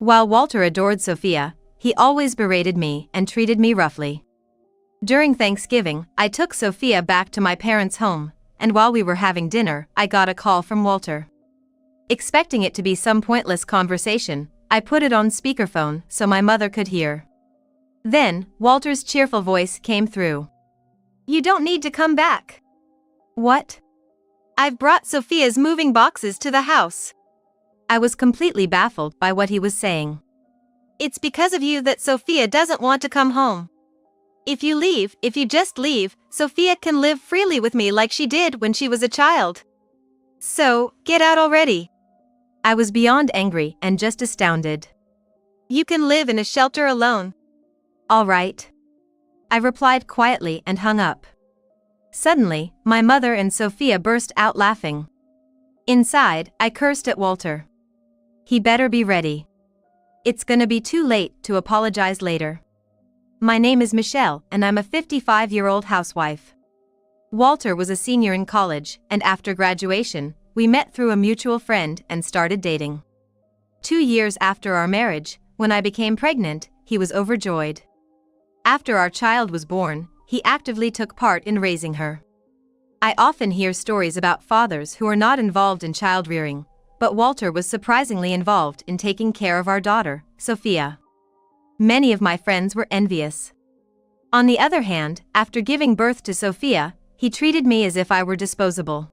While Walter adored Sophia, he always berated me and treated me roughly. During Thanksgiving, I took Sophia back to my parents' home, and while we were having dinner, I got a call from Walter. Expecting it to be some pointless conversation, I put it on speakerphone so my mother could hear. Then, Walter's cheerful voice came through. "You don't need to come back." "What?" "I've brought Sophia's moving boxes to the house." I was completely baffled by what he was saying. "It's because of you that Sophia doesn't want to come home. If you just leave, Sophia can live freely with me like she did when she was a child. So, get out already." I was beyond angry and just astounded. "You can live in a shelter alone." "All right," I replied quietly and hung up. Suddenly, my mother and Sophia burst out laughing. Inside, I cursed at Walter. He better be ready. It's gonna be too late to apologize later. My name is Michelle and I'm a 55-year-old housewife. Walter was a senior in college, and after graduation, we met through a mutual friend and started dating. 2 years after our marriage, when I became pregnant, he was overjoyed. After our child was born, he actively took part in raising her. I often hear stories about fathers who are not involved in child rearing, but Walter was surprisingly involved in taking care of our daughter, Sophia. Many of my friends were envious. On the other hand, after giving birth to Sophia, he treated me as if I were disposable.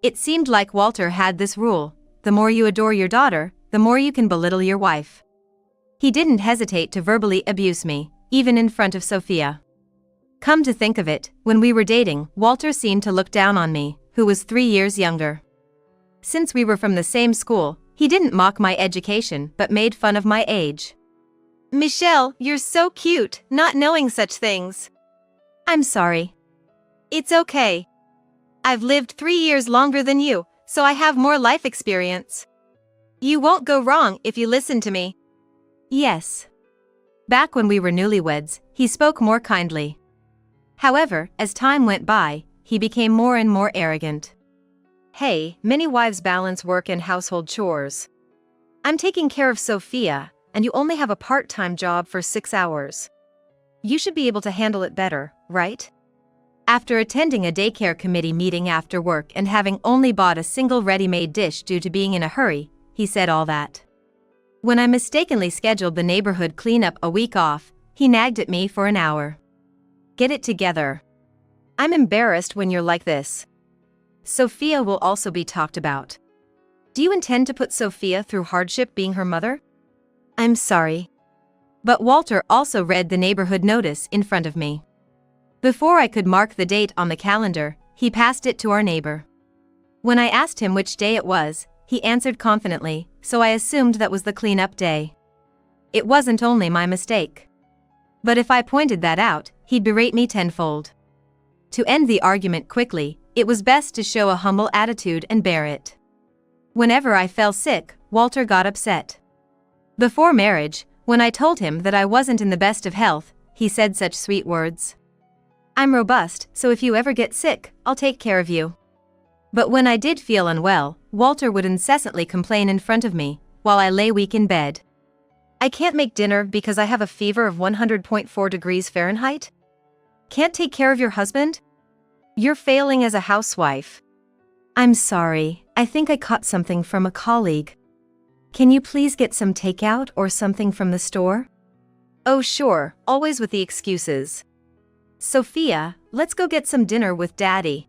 It seemed like Walter had this rule: the more you adore your daughter, the more you can belittle your wife. He didn't hesitate to verbally abuse me, even in front of Sophia. Come to think of it, when we were dating, Walter seemed to look down on me, who was 3 years younger. Since we were from the same school, he didn't mock my education but made fun of my age. "Michelle, you're so cute, not knowing such things." "I'm sorry." "It's okay. I've lived 3 years longer than you, so I have more life experience. You won't go wrong if you listen to me." "Yes." Back when we were newlyweds, he spoke more kindly. However, as time went by, he became more and more arrogant. "Hey, many wives balance work and household chores. I'm taking care of Sophia, and you only have a part-time job for 6 hours. You should be able to handle it better, right?" After attending a daycare committee meeting after work and having only bought a single ready-made dish due to being in a hurry, he said all that. When I mistakenly scheduled the neighborhood cleanup a week off, he nagged at me for an hour. "Get it together. I'm embarrassed when you're like this. Sophia will also be talked about. Do you intend to put Sophia through hardship being her mother?" "I'm sorry." But Walter also read the neighborhood notice in front of me. Before I could mark the date on the calendar, he passed it to our neighbor. When I asked him which day it was, he answered confidently, so I assumed that was the cleanup day. It wasn't only my mistake. But if I pointed that out, he'd berate me tenfold. To end the argument quickly, it was best to show a humble attitude and bear it. Whenever I fell sick, Walter got upset. Before marriage, when I told him that I wasn't in the best of health, he said such sweet words. "I'm robust, so if you ever get sick, I'll take care of you." But when I did feel unwell, Walter would incessantly complain in front of me, while I lay weak in bed. "I can't make dinner because I have a fever of 100.4 degrees Fahrenheit? Can't take care of your husband? You're failing as a housewife." "I'm sorry, I think I caught something from a colleague. Can you please get some takeout or something from the store?" "Oh sure, always with the excuses. Sophia, let's go get some dinner with Daddy."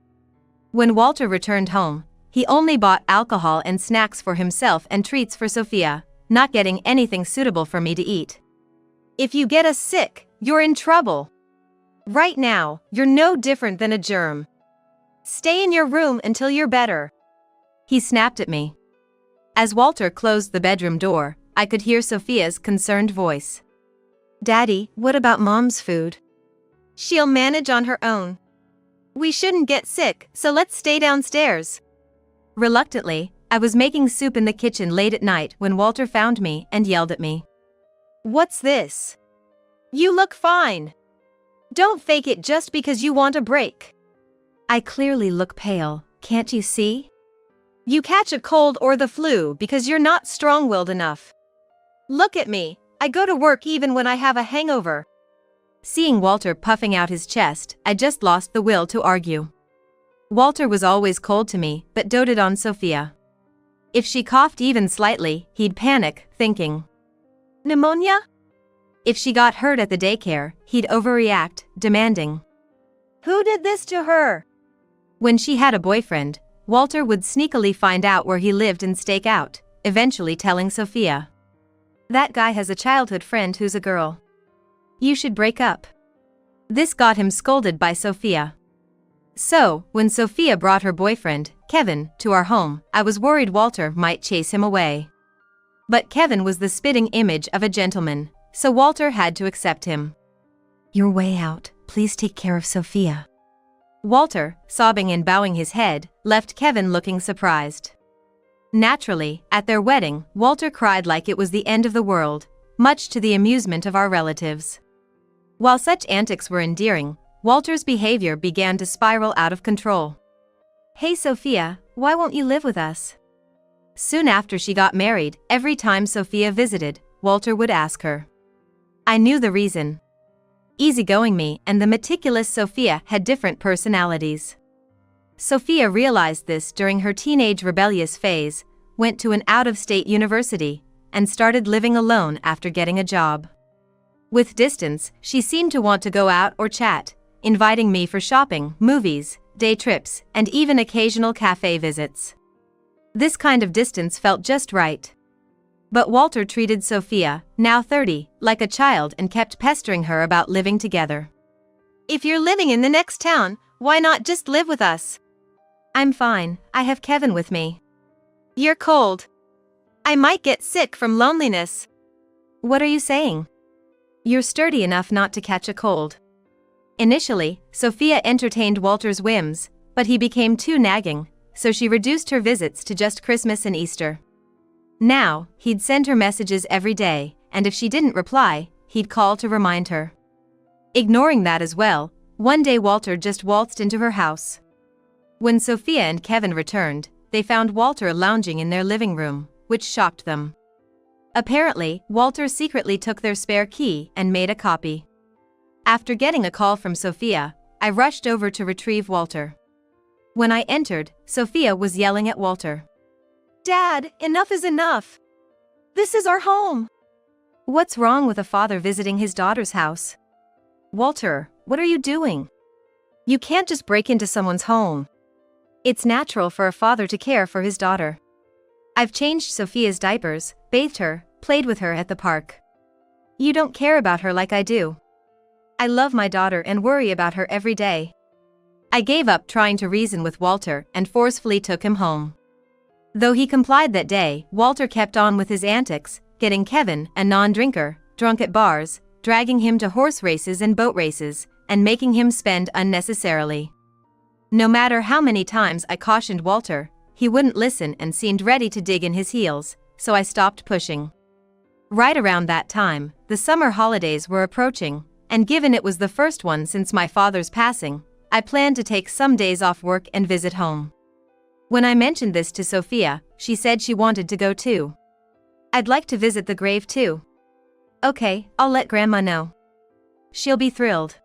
When Walter returned home, he only bought alcohol and snacks for himself and treats for Sophia, not getting anything suitable for me to eat. "If you get us sick, you're in trouble. Right now, you're no different than a germ. Stay in your room until you're better," he snapped at me. As Walter closed the bedroom door, I could hear Sophia's concerned voice. "Daddy, what about Mom's food?" "She'll manage on her own. We shouldn't get sick, so let's stay downstairs." Reluctantly, I was making soup in the kitchen late at night when Walter found me and yelled at me. "What's this? You look fine. Don't fake it just because you want a break." "I clearly look pale, can't you see?" "You catch a cold or the flu because you're not strong-willed enough." Look at me, I go to work even when I have a hangover. Seeing Walter puffing out his chest, I just lost the will to argue. Walter was always cold to me, but doted on Sophia. If she coughed even slightly, he'd panic, thinking, pneumonia? If she got hurt at the daycare, he'd overreact, demanding, who did this to her? When she had a boyfriend, Walter would sneakily find out where he lived and stake out, eventually telling Sophia, that guy has a childhood friend who's a girl. You should break up. This got him scolded by Sophia. So, when Sophia brought her boyfriend, Kevin, to our home, I was worried Walter might chase him away. But Kevin was the spitting image of a gentleman, so Walter had to accept him. You're way out, please take care of Sophia. Walter, sobbing and bowing his head, left Kevin looking surprised. Naturally, at their wedding, Walter cried like it was the end of the world, much to the amusement of our relatives. While such antics were endearing, Walter's behavior began to spiral out of control. Hey Sophia, why won't you live with us? Soon after she got married, every time Sophia visited, Walter would ask her. I knew the reason. Easygoing me and the meticulous Sophia had different personalities. Sophia realized this during her teenage rebellious phase, went to an out-of-state university, and started living alone after getting a job. With distance, she seemed to want to go out or chat, inviting me for shopping, movies, day trips, and even occasional cafe visits. This kind of distance felt just right. But Walter treated Sophia, now 30, like a child and kept pestering her about living together. If you're living in the next town, why not just live with us? I'm fine, I have Kevin with me. You're cold. I might get sick from loneliness. What are you saying? You're sturdy enough not to catch a cold. Initially, Sophia entertained Walter's whims, but he became too nagging, so she reduced her visits to just Christmas and Easter. Now, he'd send her messages every day, and if she didn't reply, he'd call to remind her. Ignoring that as well, one day Walter just waltzed into her house. When Sophia and Kevin returned, they found Walter lounging in their living room, which shocked them. Apparently, Walter secretly took their spare key and made a copy. After getting a call from Sophia, I rushed over to retrieve Walter. When I entered, Sophia was yelling at Walter. Dad, enough is enough. This is our home. What's wrong with a father visiting his daughter's house? Walter, what are you doing? You can't just break into someone's home. It's natural for a father to care for his daughter. I've changed Sophia's diapers, bathed her, played with her at the park. You don't care about her like I do. I love my daughter and worry about her every day. I gave up trying to reason with Walter and forcefully took him home. Though he complied that day, Walter kept on with his antics, getting Kevin, a non-drinker, drunk at bars, dragging him to horse races and boat races, and making him spend unnecessarily. No matter how many times I cautioned Walter, he wouldn't listen and seemed ready to dig in his heels, so I stopped pushing. Right around that time, the summer holidays were approaching, and given it was the first one since my father's passing, I planned to take some days off work and visit home. When I mentioned this to Sophia, she said she wanted to go too. I'd like to visit the grave too. Okay, I'll let Grandma know. She'll be thrilled.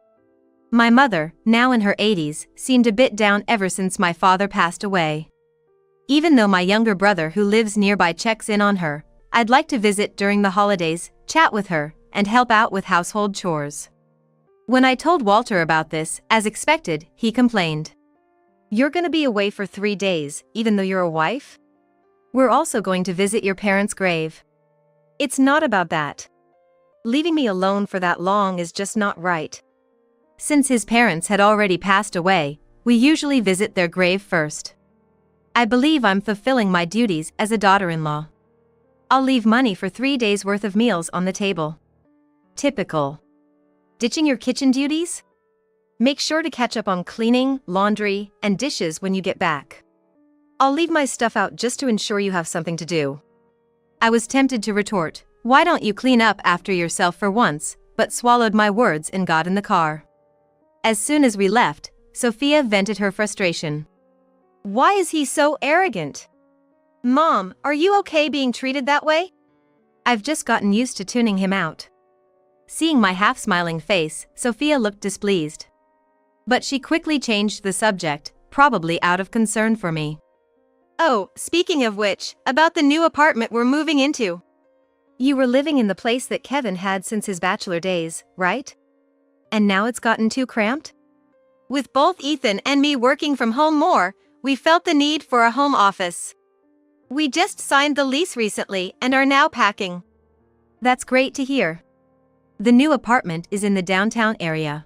My mother, now in her 80s, seemed a bit down ever since my father passed away. Even though my younger brother who lives nearby checks in on her, I'd like to visit during the holidays, chat with her, and help out with household chores. When I told Walter about this, as expected, he complained. You're gonna be away for 3 days, even though you're a wife? We're also going to visit your parents' grave. It's not about that. Leaving me alone for that long is just not right. Since his parents had already passed away, we usually visit their grave first. I believe I'm fulfilling my duties as a daughter-in-law. I'll leave money for 3 days' worth of meals on the table. Typical. Ditching your kitchen duties? Make sure to catch up on cleaning, laundry, and dishes when you get back. I'll leave my stuff out just to ensure you have something to do. I was tempted to retort, why don't you clean up after yourself for once, but swallowed my words and got in the car. As soon as we left, Sophia vented her frustration. Why is he so arrogant? Mom, are you okay being treated that way? I've just gotten used to tuning him out. Seeing my half-smiling face, Sophia looked displeased. But she quickly changed the subject, probably out of concern for me. Oh, speaking of which, about the new apartment we're moving into. You were living in the place that Kevin had since his bachelor days, right? And now it's gotten too cramped? With both Ethan and me working from home more, we felt the need for a home office. We just signed the lease recently and are now packing. That's great to hear. The new apartment is in the downtown area.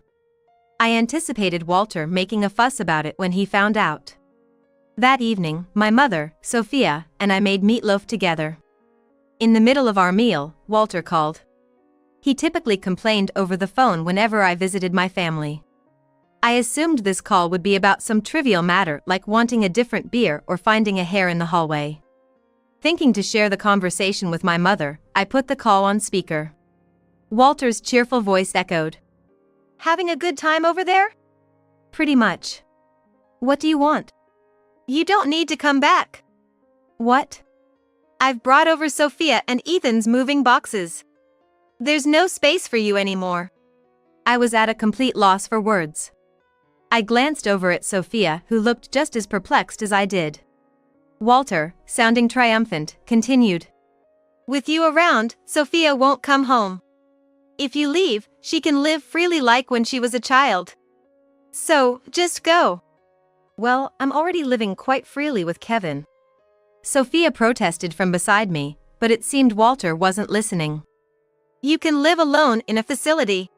I anticipated Walter making a fuss about it when he found out. That evening, my mother, Sophia, and I made meatloaf together. In the middle of our meal, Walter called. He typically complained over the phone whenever I visited my family. I assumed this call would be about some trivial matter like wanting a different beer or finding a hair in the hallway. Thinking to share the conversation with my mother, I put the call on speaker. Walter's cheerful voice echoed. Having a good time over there? Pretty much. What do you want? You don't need to come back. What? I've brought over Sophia and Ethan's moving boxes. There's no space for you anymore. I was at a complete loss for words. I glanced over at Sophia, who looked just as perplexed as I did. Walter, sounding triumphant, continued. With you around, Sophia won't come home. If you leave, she can live freely like when she was a child. So, just go. Well, I'm already living quite freely with Kevin. Sophia protested from beside me, but it seemed Walter wasn't listening. You can live alone in a facility.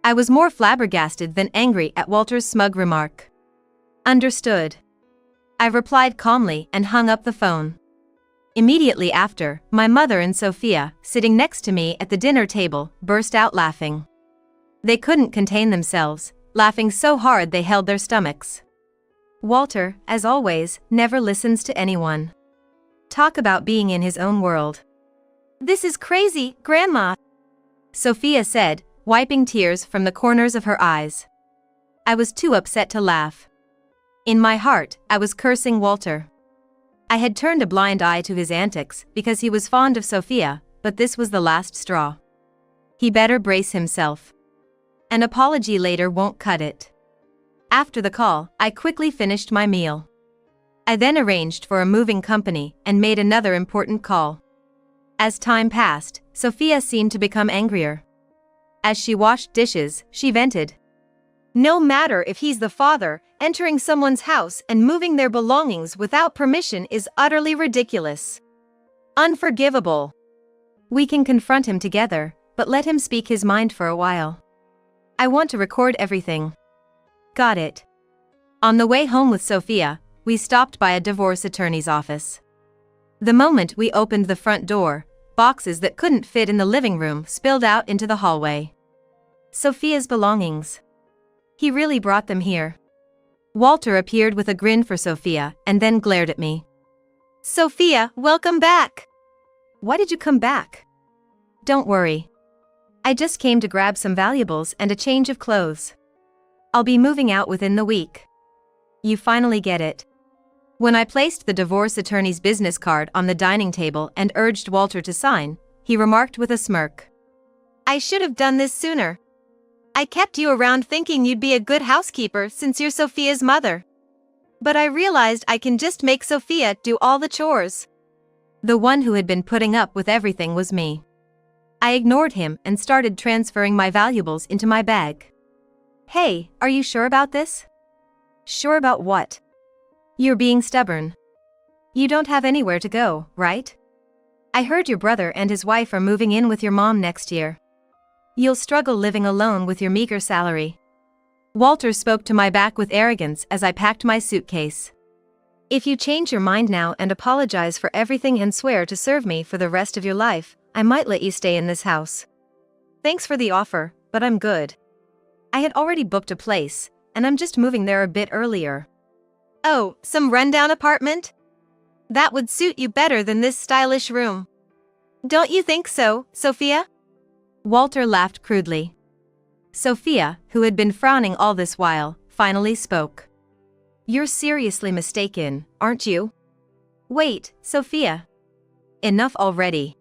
I was more flabbergasted than angry at Walter's smug remark. Understood. I replied calmly and hung up the phone. Immediately after, my mother and Sophia, sitting next to me at the dinner table, burst out laughing. They couldn't contain themselves, laughing so hard they held their stomachs. Walter, as always, never listens to anyone. Talk about being in his own world. This is crazy, Grandma, Sophia said, wiping tears from the corners of her eyes. I was too upset to laugh. In my heart, I was cursing Walter. I had turned a blind eye to his antics because he was fond of Sophia, but this was the last straw. He better brace himself. An apology later won't cut it. After the call, I quickly finished my meal. I then arranged for a moving company and made another important call. As time passed, Sophia seemed to become angrier. As she washed dishes, she vented. No matter if he's the father, entering someone's house and moving their belongings without permission is utterly ridiculous. Unforgivable. We can confront him together, but let him speak his mind for a while. I want to record everything. Got it. On the way home with Sophia, we stopped by a divorce attorney's office. The moment we opened the front door, boxes that couldn't fit in the living room spilled out into the hallway. Sophia's belongings. He really brought them here. Walter appeared with a grin for Sophia and then glared at me. Sophia, welcome back. Why did you come back? Don't worry. I just came to grab some valuables and a change of clothes. I'll be moving out within the week. You finally get it. When I placed the divorce attorney's business card on the dining table and urged Walter to sign, he remarked with a smirk. I should have done this sooner. I kept you around thinking you'd be a good housekeeper since you're Sophia's mother. But I realized I can just make Sophia do all the chores. The one who had been putting up with everything was me. I ignored him and started transferring my valuables into my bag. Hey, are you sure about this? Sure about what? You're being stubborn. You don't have anywhere to go, right? I heard your brother and his wife are moving in with your mom next year. You'll struggle living alone with your meager salary. Walter spoke to my back with arrogance as I packed my suitcase. If you change your mind now and apologize for everything and swear to serve me for the rest of your life, I might let you stay in this house. Thanks for the offer, but I'm good. I had already booked a place, and I'm just moving there a bit earlier. Oh, some rundown apartment? That would suit you better than this stylish room. Don't you think so, Sophia? Walter laughed crudely. Sophia, who had been frowning all this while, finally spoke. You're seriously mistaken, aren't you? Wait, Sophia. Enough already.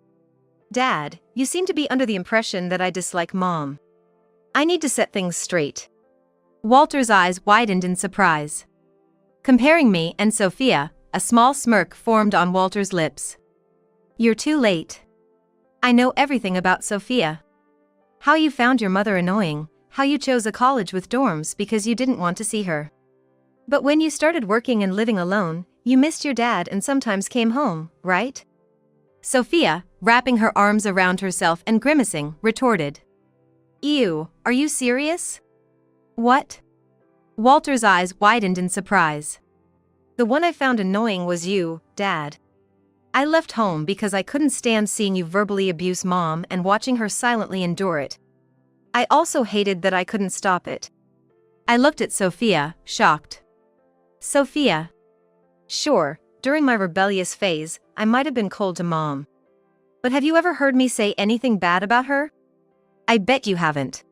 Dad, you seem to be under the impression that I dislike Mom. I need to set things straight. Walter's eyes widened in surprise. Comparing me and Sophia, a small smirk formed on Walter's lips. You're too late. I know everything about Sophia. How you found your mother annoying, how you chose a college with dorms because you didn't want to see her. But when you started working and living alone, you missed your dad and sometimes came home, right? Sophia, wrapping her arms around herself and grimacing, retorted. Ew, are you serious? What? Walter's eyes widened in surprise. The one I found annoying was you, Dad. I left home because I couldn't stand seeing you verbally abuse Mom and watching her silently endure it. I also hated that I couldn't stop it. I looked at Sophia, shocked. Sophia. Sure, during my rebellious phase, I might have been cold to Mom. But have you ever heard me say anything bad about her? I bet you haven't.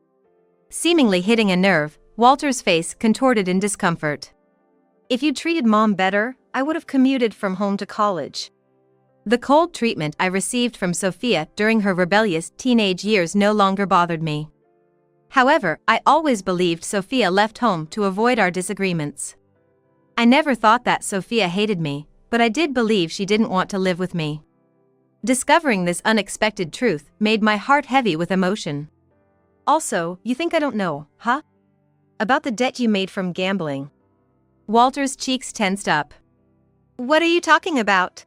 Seemingly hitting a nerve, Walter's face contorted in discomfort. If you'd treated Mom better, I would have commuted from home to college. The cold treatment I received from Sophia during her rebellious teenage years no longer bothered me. However, I always believed Sophia left home to avoid our disagreements. I never thought that Sophia hated me, but I did believe she didn't want to live with me. Discovering this unexpected truth made my heart heavy with emotion. Also, you think I don't know, huh? About the debt you made from gambling. Walter's cheeks tensed up. What are you talking about?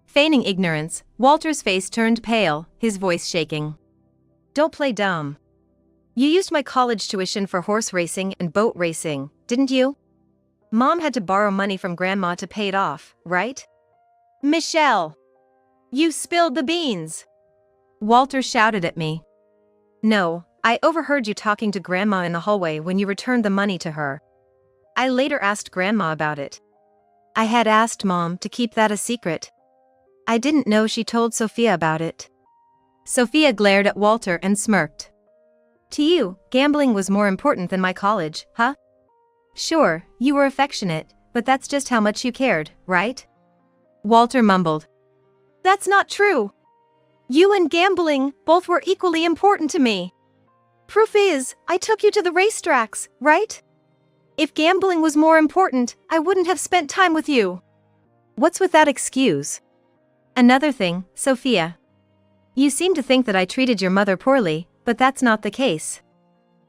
Feigning ignorance, Walter's face turned pale, his voice shaking. Don't play dumb. You used my college tuition for horse racing and boat racing, didn't you? Mom had to borrow money from Grandma to pay it off, right? Michelle! You spilled the beans! Walter shouted at me. No, I overheard you talking to Grandma in the hallway when you returned the money to her. I later asked Grandma about it. I had asked Mom to keep that a secret. I didn't know she told Sophia about it. Sophia glared at Walter and smirked. To you, gambling was more important than my college, huh? Sure, you were affectionate, but that's just how much you cared, right? Walter mumbled. That's not true. You and gambling both were equally important to me. Proof is, I took you to the racetracks, right? If gambling was more important, I wouldn't have spent time with you. What's with that excuse? Another thing, Sophia. You seem to think that I treated your mother poorly, but that's not the case.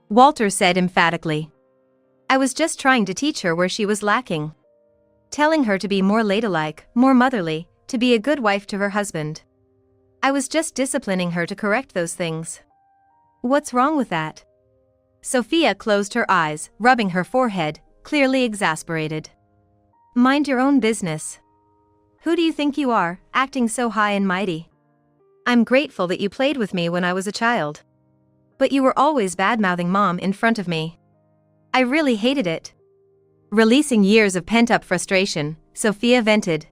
Walter said emphatically. I was just trying to teach her where she was lacking. Telling her to be more ladylike, more motherly, to be a good wife to her husband. I was just disciplining her to correct those things. What's wrong with that? Sophia closed her eyes, rubbing her forehead, clearly exasperated. Mind your own business. Who do you think you are, acting so high and mighty? I'm grateful that you played with me when I was a child. But you were always bad-mouthing Mom in front of me. I really hated it. Releasing years of pent-up frustration, Sophia vented.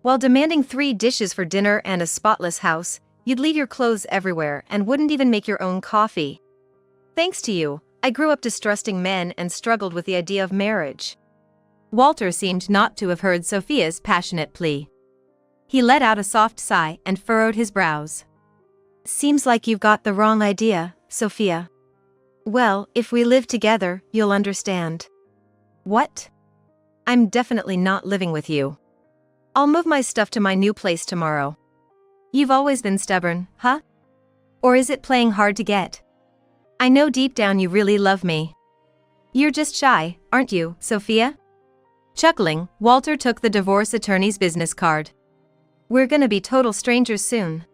While demanding 3 dishes for dinner and a spotless house, you'd leave your clothes everywhere and wouldn't even make your own coffee. Thanks to you, I grew up distrusting men and struggled with the idea of marriage. Walter seemed not to have heard Sophia's passionate plea. He let out a soft sigh and furrowed his brows. Seems like you've got the wrong idea, Sophia. Well, if we live together, you'll understand. What? I'm definitely not living with you. I'll move my stuff to my new place tomorrow. You've always been stubborn, huh? Or is it playing hard to get? I know deep down you really love me. You're just shy, aren't you, Sophia? Chuckling, Walter took the divorce attorney's business card. We're gonna be total strangers soon.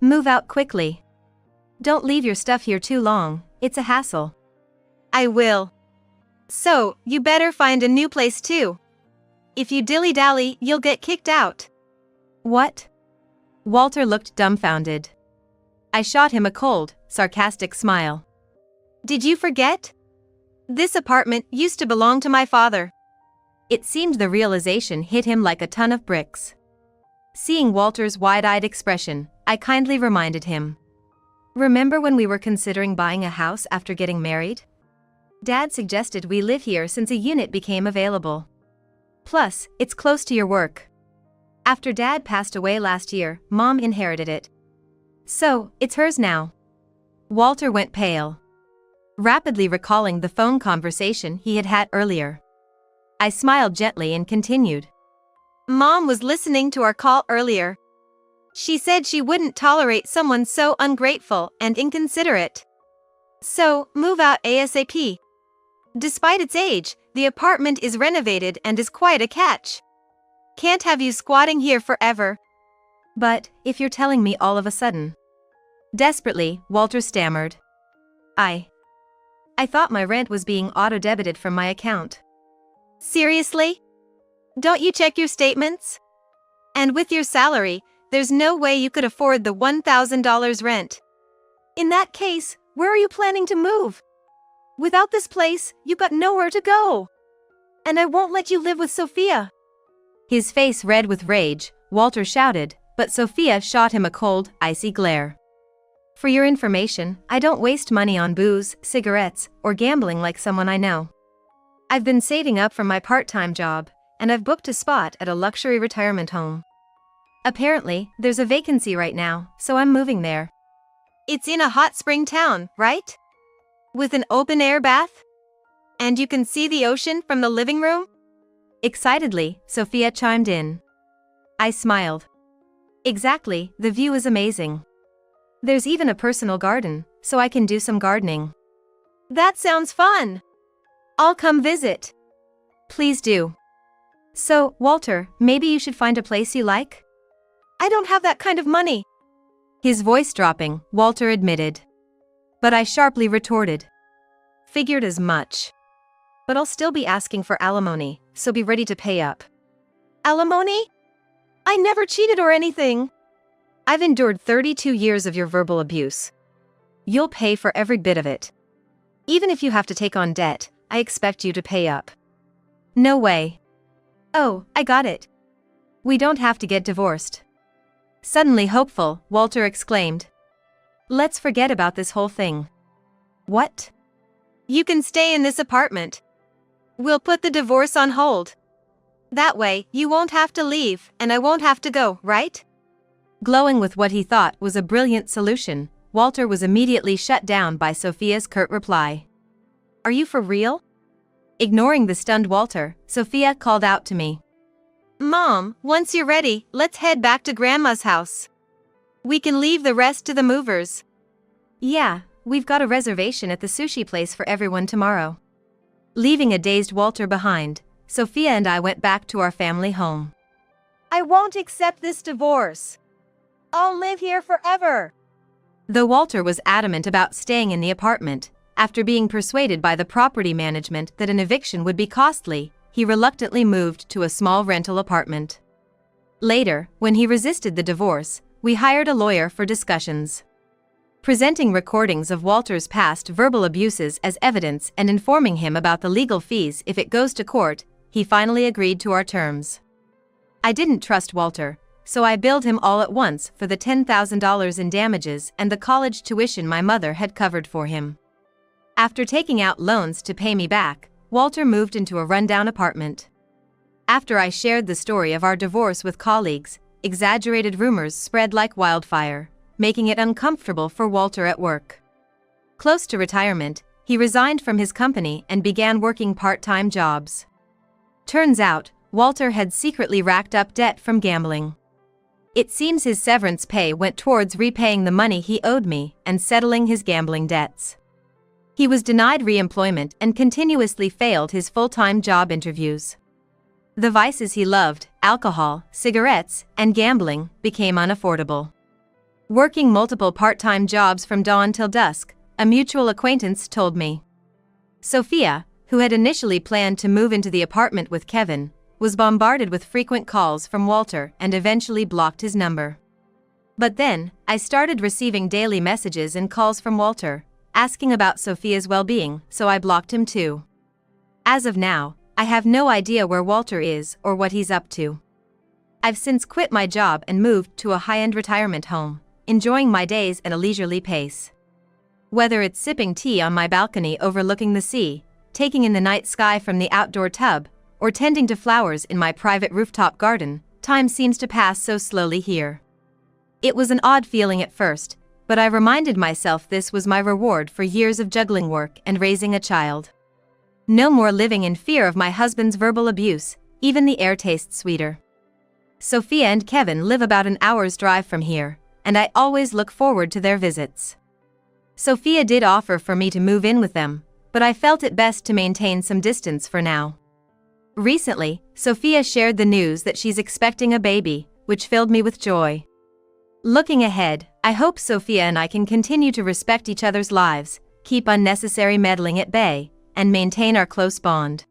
Move out quickly. Don't leave your stuff here too long, it's a hassle. I will. So, you better find a new place too. If you dilly-dally, you'll get kicked out. What? Walter looked dumbfounded. I shot him a cold, sarcastic smile. Did you forget? This apartment used to belong to my father. It seemed the realization hit him like a ton of bricks. Seeing Walter's wide-eyed expression, I kindly reminded him. Remember when we were considering buying a house after getting married? Dad suggested we live here since a unit became available. Plus, it's close to your work. After Dad passed away last year, Mom inherited it. So, it's hers now. Walter went pale, rapidly recalling the phone conversation he had had earlier. I smiled gently and continued. Mom was listening to our call earlier. She said she wouldn't tolerate someone so ungrateful and inconsiderate. So, move out ASAP. Despite its age, the apartment is renovated and is quite a catch. Can't have you squatting here forever. But, if you're telling me all of a sudden. Desperately, Walter stammered. I thought my rent was being auto-debited from my account. Seriously? Don't you check your statements? And with your salary, there's no way you could afford the $1,000 rent. In that case, where are you planning to move? Without this place, you've got nowhere to go. And I won't let you live with Sophia. His face red with rage, Walter shouted, but Sophia shot him a cold, icy glare. For your information, I don't waste money on booze, cigarettes, or gambling like someone I know. I've been saving up for my part-time job, and I've booked a spot at a luxury retirement home. Apparently, there's a vacancy right now, so I'm moving there. It's in a hot spring town, right? With an open-air bath? And you can see the ocean from the living room? Excitedly, Sophia chimed in. I smiled. Exactly, the view is amazing. There's even a personal garden, so I can do some gardening. That sounds fun. I'll come visit. Please do. So, Walter, maybe you should find a place you like? I don't have that kind of money. His voice dropping, Walter admitted. But I sharply retorted. Figured as much. But I'll still be asking for alimony, so be ready to pay up. Alimony? I never cheated or anything. I've endured 32 years of your verbal abuse. You'll pay for every bit of it. Even if you have to take on debt, I expect you to pay up. No way. Oh, I got it. We don't have to get divorced. Suddenly hopeful, Walter exclaimed. Let's forget about this whole thing. What? You can stay in this apartment. We'll put the divorce on hold. That way, you won't have to leave, and I won't have to go, right? Glowing with what he thought was a brilliant solution, Walter was immediately shut down by Sophia's curt reply. Are you for real? Ignoring the stunned Walter, Sophia called out to me. Mom, once you're ready, let's head back to Grandma's house. We can leave the rest to the movers. Yeah, we've got a reservation at the sushi place for everyone tomorrow. Leaving a dazed Walter behind, Sophia and I went back to our family home. I won't accept this divorce. I'll live here forever. Though Walter was adamant about staying in the apartment, after being persuaded by the property management that an eviction would be costly, he reluctantly moved to a small rental apartment. Later, when he resisted the divorce, we hired a lawyer for discussions. Presenting recordings of Walter's past verbal abuses as evidence and informing him about the legal fees if it goes to court, he finally agreed to our terms. I didn't trust Walter, so I billed him all at once for the $10,000 in damages and the college tuition my mother had covered for him. After taking out loans to pay me back, Walter moved into a rundown apartment. After I shared the story of our divorce with colleagues, exaggerated rumors spread like wildfire, making it uncomfortable for Walter at work. Close to retirement, he resigned from his company and began working part-time jobs. Turns out, Walter had secretly racked up debt from gambling. It seems his severance pay went towards repaying the money he owed me and settling his gambling debts. He was denied re-employment and continuously failed his full-time job interviews. The vices he loved, alcohol, cigarettes, and gambling, became unaffordable. Working multiple part-time jobs from dawn till dusk, a mutual acquaintance told me. Sophia, who had initially planned to move into the apartment with Kevin, was bombarded with frequent calls from Walter and eventually blocked his number. But then, I started receiving daily messages and calls from Walter, asking about Sophia's well-being, so I blocked him too. As of now, I have no idea where Walter is or what he's up to. I've since quit my job and moved to a high-end retirement home, enjoying my days at a leisurely pace. Whether it's sipping tea on my balcony overlooking the sea, taking in the night sky from the outdoor tub, or tending to flowers in my private rooftop garden, time seems to pass so slowly here. It was an odd feeling at first, but I reminded myself this was my reward for years of juggling work and raising a child. No more living in fear of my husband's verbal abuse, even the air tastes sweeter. Sophia and Kevin live about an hour's drive from here, and I always look forward to their visits. Sophia did offer for me to move in with them, but I felt it best to maintain some distance for now. Recently, Sophia shared the news that she's expecting a baby, which filled me with joy. Looking ahead, I hope Sophia and I can continue to respect each other's lives, keep unnecessary meddling at bay, and maintain our close bond.